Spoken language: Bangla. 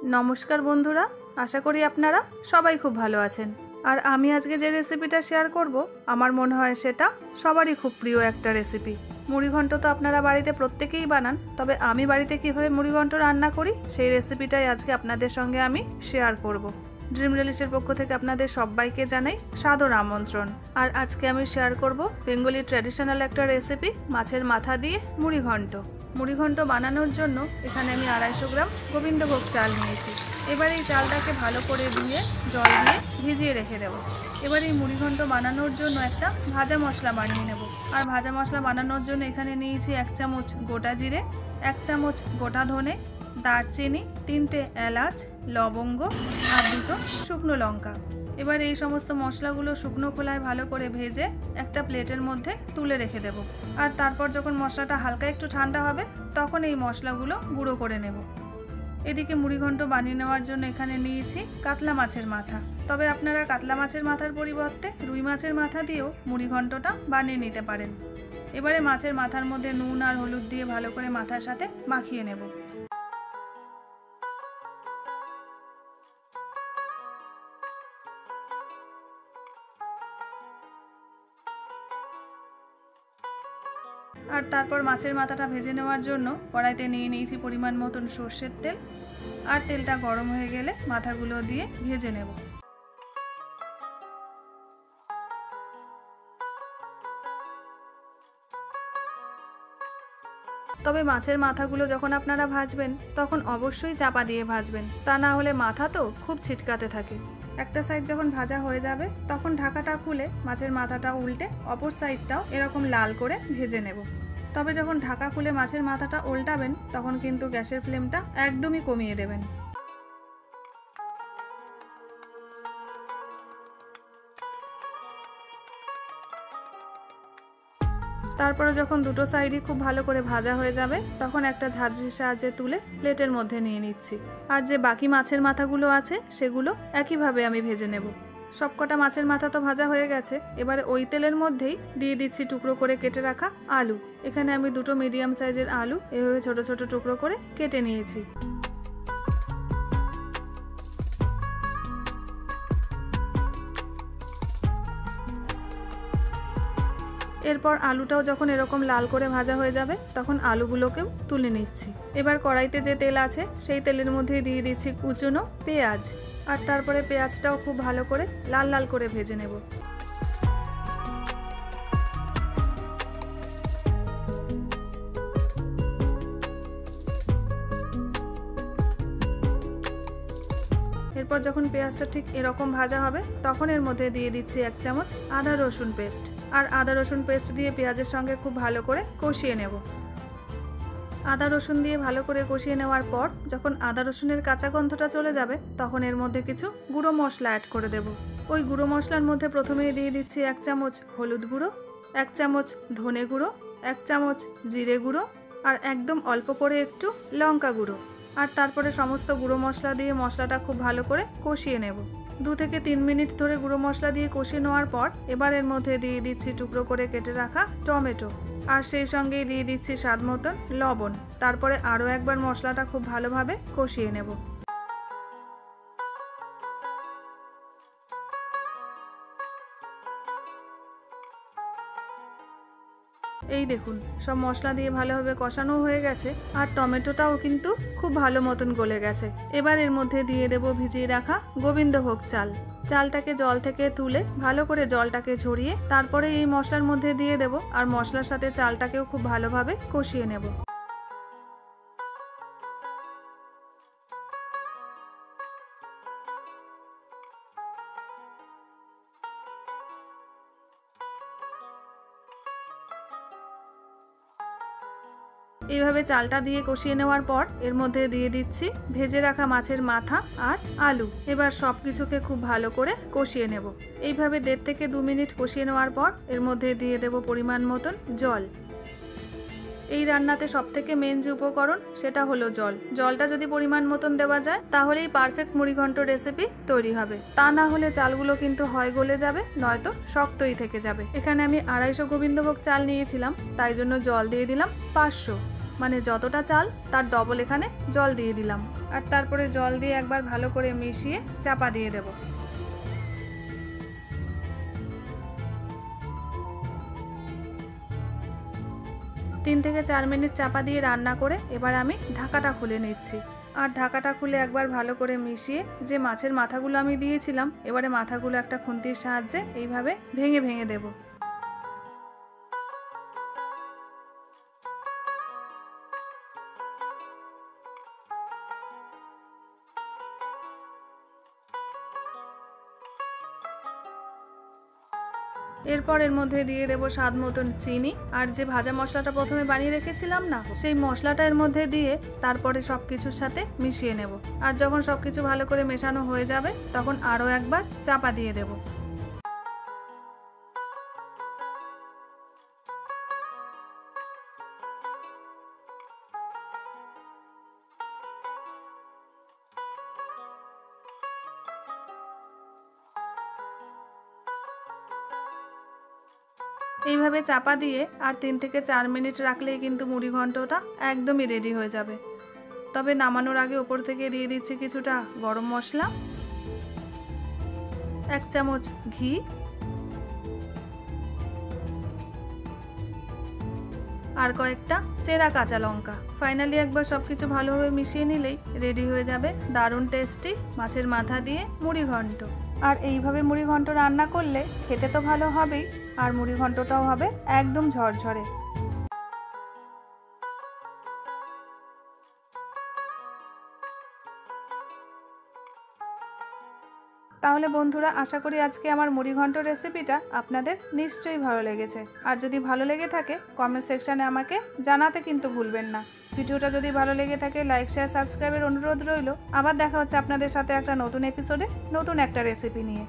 नमस्कार बंधुरा, आशा करी आपनारा सबाई खूब भालो आछेन। और आमी आजके जे रेसिपिटा शेयर करब आमार मने हय सेटा सबारই खूब प्रिय एकटा रेसिपि। मुड़ीघंट तो आपनारा बाड़ीते प्रत्येकेई बानान, तबे आमी बाड़ीते किभाबे मुड़ीघंट रान्ना करी सेई रेसिपिटाई आजके आपनादेर संगे आमी शेयर करब। ड्रीम रिलिशेर पक्ष थेके आपनादेर सबाइके जानाई सादर आमंत्रण। और आजके आमी शेयर करब बेंगली ट्रेडिशनल एकटा रेसिपि, माछेर माथा दिये मुड़ीघंट। मुड़ीघंट बानानोर जोन्नो एखाने आमी 250 ग्राम गोविंदभोग चाल निয়েছি। এবার এই চালটাকে ভালো করে ধুয়ে জল দিয়ে ভিজিয়ে রেখে দেব। এবার এই মুড়িঘন্ট বানানোর জন্য একটা ভাজা মশলা বানিয়ে নেব। আর ভাজা মশলা বানানোর জন্য এখানে নিয়েছি 1 চামচ গোটা জিরে, 1 চামচ গোটা ধনে, দারচিনি, 3টে এলাচ, লবঙ্গ আর 2টো শুকনো লঙ্কা। এবার এই সমস্ত মশলাগুলো শুকনো খোলায় ভালো করে ভেজে একটা প্লেটের মধ্যে তুলে রেখে দেব। আর তারপর যখন মশলাটা হালকা একটু ঠান্ডা হবে তখন এই মশলাগুলো গুঁড়ো করে নেব। এদিকে মুড়িঘন্ট বানিয়ে নেওয়ার জন্য এখানে নিয়েছি কাতলা মাছের মাথা। তবে আপনারা কাতলা মাছের মাথার পরিবর্তে রুই মাছের মাথা দিয়েও মুড়িঘন্টটা বানিয়ে নিতে পারেন। এবারে মাছের মাথার মধ্যে নুন আর হলুদ দিয়ে ভালো করে মাথার সাথে মাখিয়ে নেব। আর তারপর মাছের মাথাটা ভেজে নেওয়ার জন্য কড়াইতে নিয়ে নিয়েছি পরিমাণ মতন সরষের তেল। আর তেলটা গরম হয়ে গেলে মাথাগুলো দিয়ে ভেজে নেব। তবে মাছের মাথাগুলো যখন আপনারা ভাজবেন তখন অবশ্যই চাপা দিয়ে ভাজবেন, তা না হলে মাথা তো খুব ছিটকাতে থাকে। একটা সাইড যখন ভাজা হয়ে যাবে তখন ঢাকাটা খুলে মাছের মাথাটা উল্টে অপর সাইডটাও এরকম লাল করে ভেজে নেব। তবে যখন ঢাকা খুলে মাছের মাথাটা উল্টাবেন তখন কিন্তু গ্যাসের ফ্লেমটা একদমই কমিয়ে দেবেন। তারপরে যখন দুটো সাইডই খুব ভালো করে ভাজা হয়ে যাবে তখন একটা ঝাঁঝরির সাহায্যে তুলে প্লেটের মধ্যে নিয়ে নিচ্ছি। আর যে বাকি মাছের মাথাগুলো আছে সেগুলো একইভাবে আমি ভেজে নেব। সবকটা মাছের মাথা তো ভাজা হয়ে গেছে। এবারে ওই তেলের মধ্যেই দিয়ে দিচ্ছি টুকরো করে কেটে রাখা আলু। এখানে আমি 2টো মিডিয়াম সাইজের আলু এভাবে ছোট ছোট টুকরো করে কেটে নিয়েছি। এরপর আলুটাও যখন এরকম লাল করে ভাজা হয়ে যাবে তখন আলুগুলোকেও তুলে নিচ্ছি। এবার কড়াইতে যে তেল আছে সেই তেলের মধ্যেই দিয়ে দিচ্ছি কুচনো পেঁয়াজ। আর তারপরে পেঁয়াজটাও খুব ভালো করে লাল লাল করে ভেজে নেব। এরপর যখন পেঁয়াজটা ঠিক এরকম ভাজা হবে তখন এর মধ্যে দিয়ে দিচ্ছি 1 চামচ আদা রসুন পেস্ট। আর আদা রসুন পেস্ট দিয়ে পেঁয়াজের সঙ্গে খুব ভালো করে কষিয়ে নেব। আদা রসুন দিয়ে ভালো করে কষিয়ে নেওয়ার পর যখন আদা রসুনের কাঁচা গন্ধটা চলে যাবে তখন এর মধ্যে কিছু গুঁড়ো মশলা অ্যাড করে দেব। ওই গুঁড়ো মশলার মধ্যে প্রথমেই দিয়ে দিচ্ছি 1 চামচ হলুদ গুঁড়ো, 1 চামচ ধনে গুঁড়ো, 1 চামচ জিরে গুঁড়ো আর একদম অল্প করে একটু লঙ্কা গুঁড়ো। আর তারপরে সমস্ত গুঁড়ো মশলা দিয়ে মশলাটা খুব ভালো করে কষিয়ে নেব। 2 থেকে 3 মিনিট ধরে গুঁড়ো মশলা দিয়ে কষিয়ে নেওয়ার পর এবার এর মধ্যে দিয়ে দিচ্ছি টুকরো করে কেটে রাখা টমেটো। আর সেই সঙ্গেই দিয়ে দিচ্ছি স্বাদ মতন লবণ। তারপরে আরও একবার মশলাটা খুব ভালোভাবে কষিয়ে নেব। এই দেখুন সব মশলা দিয়ে ভালোভাবে কষানো হয়ে গেছে আর টমেটোটাও কিন্তু খুব ভালো মতন গলে গেছে। এবার এর মধ্যে দিয়ে দেব ভিজিয়ে রাখা গোবিন্দভোগ চাল। চালটাকে জল থেকে তুলে ভালো করে জলটাকে ঝরিয়ে তারপরে এই মশলার মধ্যে দিয়ে দেব। আর মশলার সাথে চালটাকেও খুব ভালোভাবে কষিয়ে নেব। এইভাবে চালটা দিয়ে কষিয়ে নেওয়ার পর এর মধ্যে দিয়ে দিচ্ছি ভেজে রাখা মাছের মাথা আর আলু। এবার সবকিছুকে খুব ভালো করে কষিয়ে নেব। এইভাবে 1.5 থেকে 2 মিনিট কষিয়ে নেওয়ার পর এর মধ্যে দিয়ে দেব পরিমাণ মতন জল। এই রান্নাতে সবথেকে মেন যে উপকরণ সেটা হলো জল। জলটা যদি পরিমাণ মতন দেওয়া যায় তাহলেই পারফেক্ট মুড়িঘন্ট রেসিপি তৈরি হবে। তা না হলে চালগুলো কিন্তু হয় গলে যাবে নয়তো শক্তই থেকে যাবে। এখানে আমি 250 গোবিন্দভোগ চাল নিয়েছিলাম, তাই জন্য জল দিয়ে দিলাম 500। মানে যতটা চাল তার ডবল এখানে জল দিয়ে দিলাম। আর তারপরে জল দিয়ে একবার ভালো করে মিশিয়ে চাপা দিয়ে দেব। 3 থেকে 4 মিনিট চাপা দিয়ে রান্না করে এবার আমি ঢাকাটা খুলে নিচ্ছি। আর ঢাকাটা খুলে একবার ভালো করে মিশিয়ে যে মাছের মাথাগুলো আমি দিয়েছিলাম, এবারে মাথাগুলো একটা খুন্তির সাহায্যে এইভাবে ভেঙে ভেঙে দেব। এরপর এর মধ্যে দিয়ে দেব স্বাদ মতন চিনি, আর যে ভাজা মশলাটা প্রথমে বানিয়ে রেখেছিলাম না, সেই মশলাটা এর মধ্যে দিয়ে তারপরে সব কিছুর সাথে মিশিয়ে নেব। আর যখন সব কিছু ভালো করে মেশানো হয়ে যাবে তখন আরও একবার চাপা দিয়ে দেব। এইভাবে চাপা দিয়ে আর 3 থেকে 4 মিনিট রাখলেই কিন্তু মুড়ি ঘন্টটা একদমই রেডি হয়ে যাবে। তবে নামানোর আগে ওপর থেকে দিয়ে দিচ্ছি কিছুটা গরম মশলা, 1 চামচ ঘি, আর কয়েকটা চেরা কাঁচা লঙ্কা। ফাইনালি একবার সবকিছু ভালোভাবে মিশিয়ে নিলেই রেডি হয়ে যাবে দারুণ টেস্টি মাছের মাথা দিয়ে মুড়ি ঘন্ট। আর এইভাবে মুড়ি ঘন্ট রান্না করলে খেতে তো ভালো হবেই, আর মুড়ি ঘন্টটাও হবে একদম ঝরঝরে। তাহলে বন্ধুরা, আশা করি আজকে আমার মুড়ি ঘন্ট রেসিপিটা আপনাদের নিশ্চয়ই ভালো লেগেছে। আর যদি ভালো লেগে থাকে কমেন্ট সেকশানে আমাকে জানাতে কিন্তু ভুলবেন না। ভিডিওটা যদি ভালো লেগে থাকে লাইক শেয়ার সাবস্ক্রাইবের অনুরোধ রইল। আবার দেখা হচ্ছে আপনাদের সাথে একটা নতুন এপিসোডে নতুন একটা রেসিপি নিয়ে।